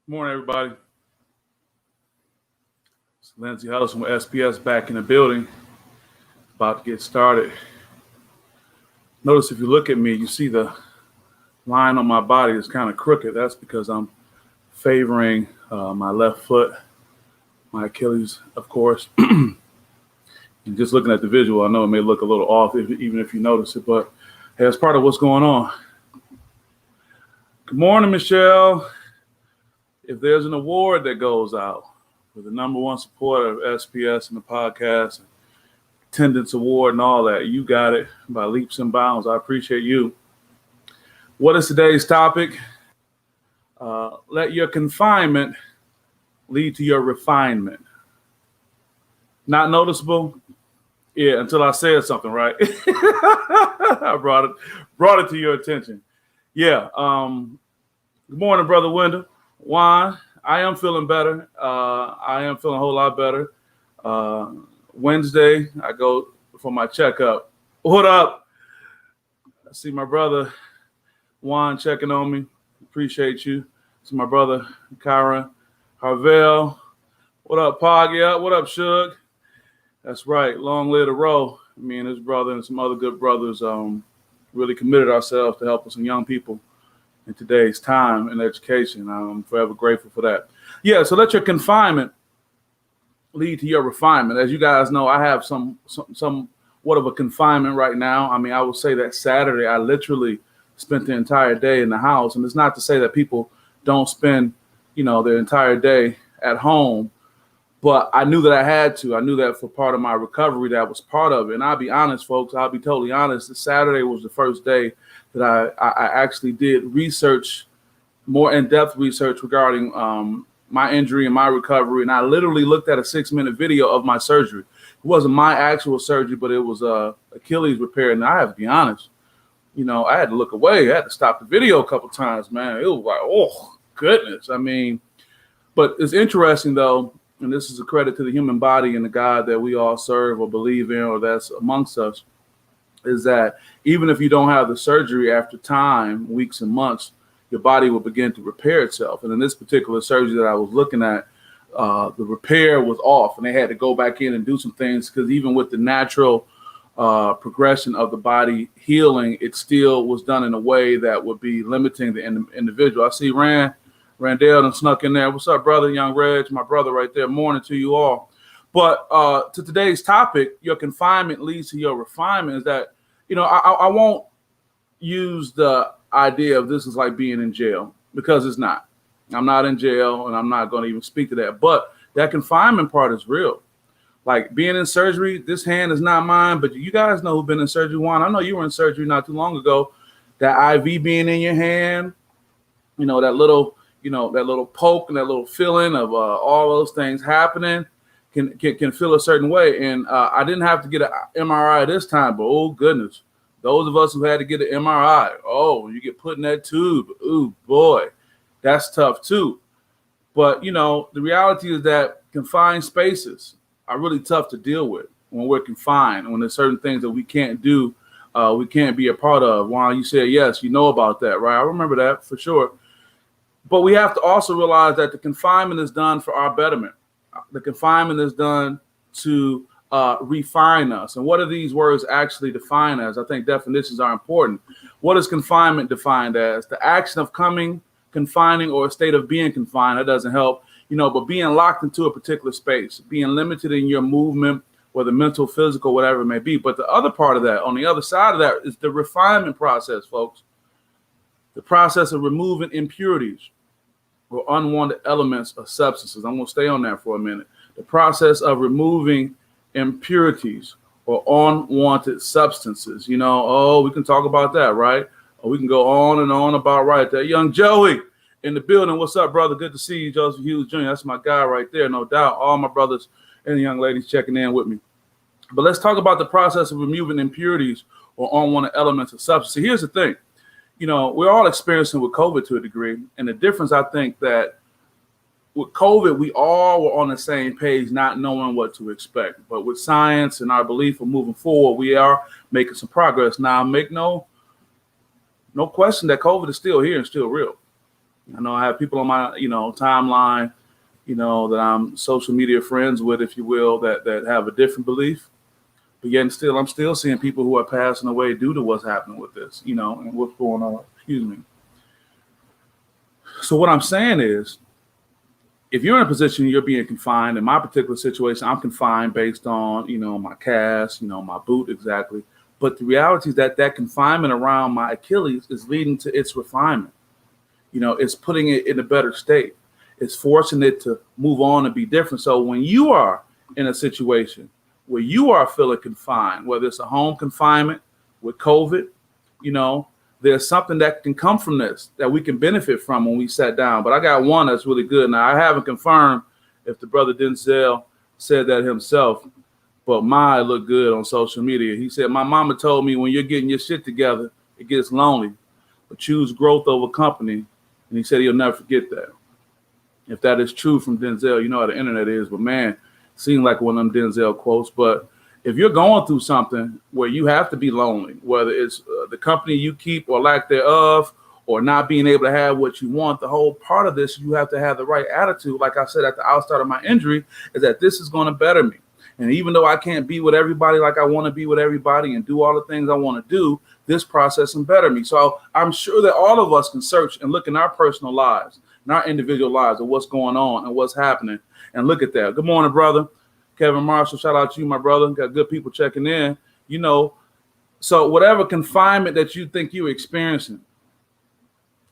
Morning, everybody. It's Lindsey Huddleston with SPS back in the building. About to get started. Notice if you look at me, you see the line on my body is kind of crooked. That's because I'm favoring my left foot, my Achilles, of course. And just looking at the visual, I know it may look a little off, even if you notice it, but hey, that's part of what's going on. Good morning, Michelle. If there's an award that goes out for the number one supporter of SPS and the podcast, attendance award and all that, you got it by leaps and bounds. I appreciate you. What is today's topic? Let your confinement lead to your refinement. Not noticeable? Yeah, until I said something, right? I brought it to your attention. Yeah. Good morning, Brother Wendell. Juan, I am feeling better. I am feeling a whole lot better. Wednesday, I go for my checkup. What up? I see my brother Juan checking on me. Appreciate you. See my brother Kyron Harvell. What up, Pog? Yeah. What up, Suge? That's right. Long live the row. Me and his brother and some other good brothers really committed ourselves to help some young people in today's time in education. I'm forever grateful for that. Yeah, so let your confinement lead to your refinement. As you guys know, I have somewhat of a confinement right now. I mean, I would say that Saturday I literally spent the entire day in the house. And it's not to say that people don't spend, their entire day at home. But I knew that I had to. I knew that for part of my recovery, that was part of it. And I'll be honest, folks, I'll be totally honest. Saturday was the first day that I actually did research, more in-depth research regarding my injury and my recovery. And I literally looked at a 6-minute video of my surgery. It wasn't my actual surgery, but it was Achilles repair. And I have to be honest, I had to look away. I had to stop the video a couple times, man. It was like, oh, goodness. I mean, but it's interesting, though. And this is a credit to the human body and the God that we all serve or believe in, or that's amongst us, is that even if you don't have the surgery, after time, weeks and months, your body will begin to repair itself. And in this particular surgery that I was looking at, the repair was off, and they had to go back in and do some things because even with the natural progression of the body healing, it still was done in a way that would be limiting the individual. I see Randall done snuck in there. What's up, brother? Young Reg, my brother right there. Morning to you all. But to today's topic, your confinement leads to your refinement, is that, I won't use the idea of this is like being in jail, because it's not. I'm not in jail, and I'm not going to even speak to that. But that confinement part is real. Like being in surgery, this hand is not mine, but you guys know who've been in surgery. Juan, I know you were in surgery not too long ago. That IV being in your hand, that little poke and that little feeling of all those things happening can feel a certain way. And I didn't have to get an MRI this time, but oh goodness, those of us who had to get an MRI, you get put in that tube. Ooh, boy, that's tough too. But, the reality is that confined spaces are really tough to deal with when we're confined, when there's certain things that we can't do, we can't be a part of. While you said, yes, you know about that, right? I remember that for sure. But we have to also realize that the confinement is done for our betterment. The confinement is done to refine us. And what do these words actually define as? I think definitions are important. What is confinement defined as? The action of confining, or a state of being confined. That doesn't help, but being locked into a particular space, being limited in your movement, whether mental, physical, whatever it may be. But the other part of that, on the other side of that, is the refinement process, folks. The process of removing impurities or unwanted elements or substances. I'm going to stay on that for a minute. The process of removing impurities or unwanted substances. We can talk about that, right? Or we can go on and on about right there. Young Joey in the building. What's up, brother? Good to see you, Joseph Hughes Jr. That's my guy right there, no doubt. All my brothers and the young ladies checking in with me. But let's talk about the process of removing impurities or unwanted elements or substances. Here's the thing. We're all experiencing with COVID to a degree. And the difference, I think, that with COVID, we all were on the same page, not knowing what to expect. But with science and our belief of moving forward, we are making some progress. Now, make no question that COVID is still here and still real. I know I have people on my, timeline, that I'm social media friends with, if you will, that have a different belief. But yet still, I'm still seeing people who are passing away due to what's happening with this, and what's going on. Excuse me. So what I'm saying is, if you're in a position you're being confined, in my particular situation, I'm confined based on, my cast, my boot exactly. But the reality is that confinement around my Achilles is leading to its refinement. It's putting it in a better state. It's forcing it to move on and be different. So when you are in a situation where you are feeling confined, whether it's a home confinement with COVID, there's something that can come from this that we can benefit from when we sat down. But I got one that's really good. Now, I haven't confirmed if the brother Denzel said that himself, but mine looked good on social media. He said, my mama told me when you're getting your shit together, it gets lonely, but choose growth over company. And he said he'll never forget that. If that is true from Denzel, you know how the internet is, but man, seemed like one of them Denzel quotes. But if you're going through something where you have to be lonely, whether it's the company you keep or lack thereof, or not being able to have what you want, the whole part of this, you have to have the right attitude. Like I said at the outstart of my injury, is that this is going to better me. And even though I can't be with everybody like I want to be with everybody and do all the things I want to do, this process can better me. So I'm sure that all of us can search and look in our personal lives, in our individual lives, of what's going on and what's happening, and look at that. Good morning, brother. Kevin Marshall, shout out to you, my brother. Got good people checking in. So whatever confinement that you think you're experiencing,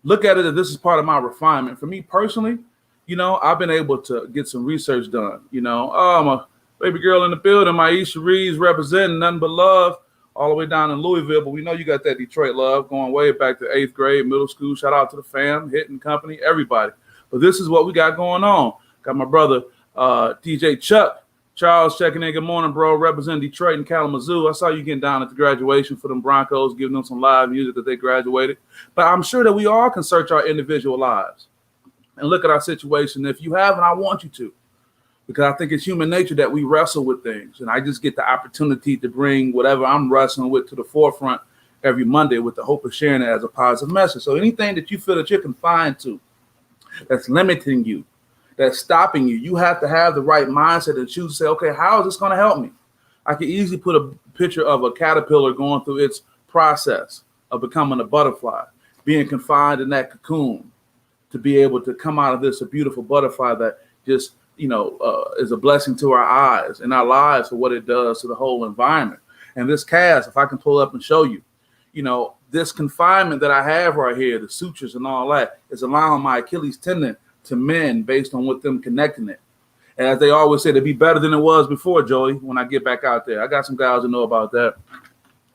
look at it as this is part of my refinement. For me personally, I've been able to get some research done. I'm a baby girl in the building, Maisha Reeves representing nothing but love all the way down in Louisville. But we know you got that Detroit love going way back to 8th grade, middle school. Shout out to the fam, Hitting Company, everybody. But this is what we got going on. Got my brother DJ Chuck Charles checking in. Good morning, bro. Representing Detroit and Kalamazoo. I saw you getting down at the graduation for them Broncos, giving them some live music that they graduated. But I'm sure that we all can search our individual lives and look at our situation. If you haven't, I want you to, because I think it's human nature that we wrestle with things. And I just get the opportunity to bring whatever I'm wrestling with to the forefront every Monday with the hope of sharing it as a positive message. So anything that you feel that you're confined to, that's limiting you, that's stopping you, you have to have the right mindset and choose to say, okay, how is this going to help me? I could easily put a picture of a caterpillar going through its process of becoming a butterfly, being confined in that cocoon to be able to come out of this a beautiful butterfly that just, is a blessing to our eyes and our lives for what it does to the whole environment. And this cast, if I can pull up and show you, this confinement that I have right here, the sutures and all that, is allowing my Achilles tendon to mend based on with them connecting it. And as they always say, to be better than it was before, Joey, when I get back out there. I got some guys that know about that.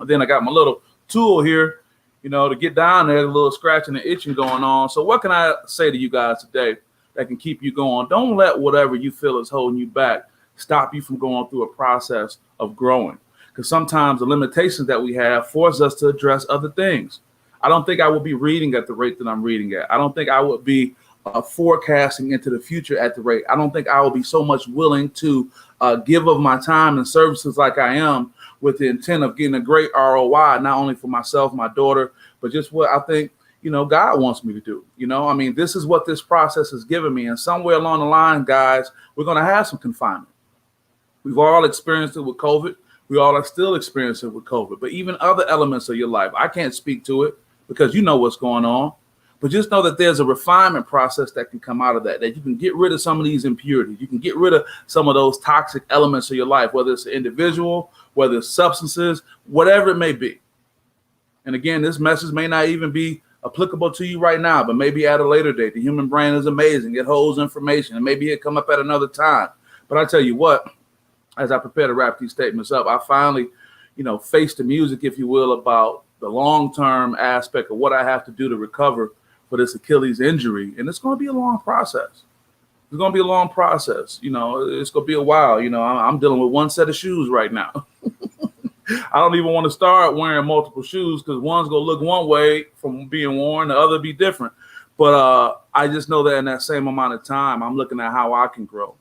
And then I got my little tool here, to get down there, a little scratching and itching going on. So what can I say to you guys today that can keep you going? Don't let whatever you feel is holding you back stop you from going through a process of growing. Because sometimes the limitations that we have force us to address other things. I don't think I would be reading at the rate that I'm reading at. I don't think I would be forecasting into the future at the rate. I don't think I will be so much willing to give of my time and services like I am, with the intent of getting a great ROI, not only for myself, my daughter, but just what I think, God wants me to do. This is what this process has given me. And somewhere along the line, guys, we're going to have some confinement. We've all experienced it with COVID. We all are still experiencing it with COVID, but even other elements of your life. I can't speak to it because you know what's going on. But just know that there's a refinement process that can come out of that you can get rid of some of these impurities. You can get rid of some of those toxic elements of your life, whether it's an individual, whether it's substances, whatever it may be. And again, this message may not even be applicable to you right now, but maybe at a later date. The human brain is amazing. It holds information, and maybe it come up at another time. But I tell you what, as I prepare to wrap these statements up, I finally, faced the music, if you will, about the long-term aspect of what I have to do to recover for this Achilles injury. And it's going to be a long process. It's going to be a long process. It's going to be a while. I'm dealing with one set of shoes right now. I don't even want to start wearing multiple shoes because one's going to look one way from being worn, the other be different. But I just know that in that same amount of time, I'm looking at how I can grow,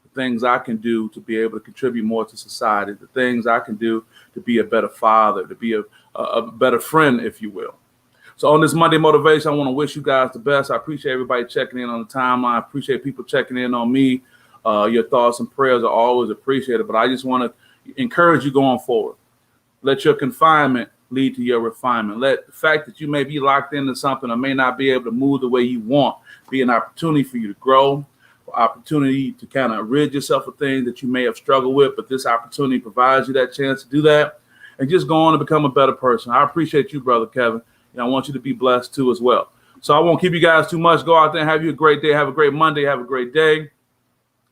the things I can do to be able to contribute more to society, the things I can do to be a better father, to be a better friend, if you will. So on this Monday Motivation, I want to wish you guys the best. I appreciate everybody checking in on the timeline. I appreciate people checking in on me. Your thoughts and prayers are always appreciated, but I just want to encourage you going forward. Let your confinement lead to your refinement. Let the fact that you may be locked into something or may not be able to move the way you want be an opportunity for you to grow, opportunity to kind of rid yourself of things that you may have struggled with, but this opportunity provides you that chance to do that and just go on and become a better person. I appreciate you, Brother Kevin, and I want you to be blessed too as well. So I won't keep you guys too much. Go out there and have you a great day. Have a great Monday. Have a great day.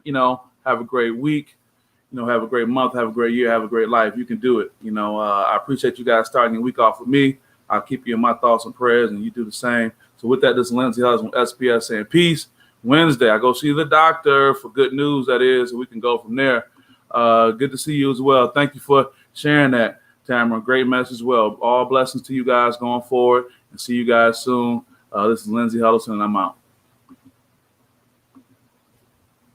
Have a great week. Have a great month. Have a great year. Have a great life. You can do it. I appreciate you guys starting your week off with me. I'll keep you in my thoughts and prayers, and you do the same. So with that, this is Lindsay Ellis from SPS saying peace. Wednesday, I go see the doctor for good news, that is, and we can go from there. Good to see you as well. Thank you for sharing that, Tamara. Great message as well. All blessings to you guys going forward, and see you guys soon. This is Lindsay Huddleston, and I'm out.